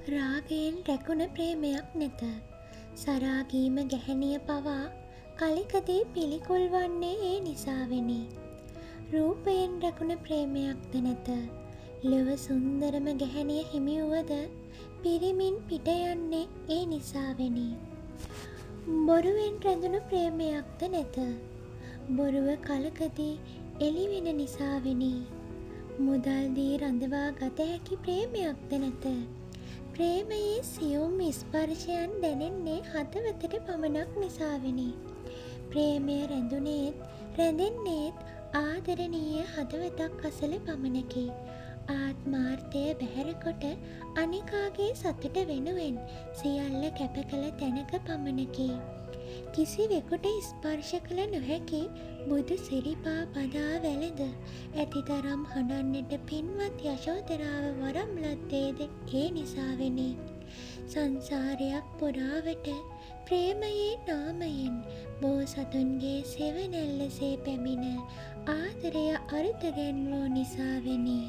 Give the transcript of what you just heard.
රාගයෙන් රැකුණ ප්‍රේමයක් නැත. සරාගීම ගැහැණිය පවා කලකදී පිළිකුල් වන්නේ ඒ නිසාවෙනි. රූපයෙන් රැකුණ ප්‍රේමයක්ද නැත. ලොව සුන්දරම ගැහැණිය හිමිවුවද පිරිමින් පිට යන්නේ ඒ නිසාවෙනි. බොරුවෙන් රැඳුණු ප්‍රේමයක්ද නැත. බොරුව කලකදී එළිවෙන නිසාවෙනි. මුදල් දී රඳවා ගත හැකි ප්‍රේමයක්ද නැත. ප්‍රේමයේ සියුම් ස්පර්ශයන් දැනෙන්නේ හදවතට පමණක් නිසාවෙනි. ප්‍රේමය රැඳෙන්නේත් ආදරණීය හදවතක් අසල පමණකි. ආත්මාර්ථය බැහැරකොට අනිකාගේ සතුට වෙනුවෙන් සියල්ල කැප කළ තැනක පමණකි. කිසිවෙකුට ස්පර්ශ කළ නොහැකි බුදු සිරිපා පදා වැළඳ ඇතිතරම් හඬන්නට පින්වත් යශෝදරාව වරම් ලද්දේද ඒ නිසාවෙනි. සංසාරයක් පුරාවට ප්‍රේමයේ නාමයෙන් බෝසතුන්ගේ සෙවණැල්ලසේ පැමිණ ආදරය අරුත ගැන්වූ නිසාවෙනි.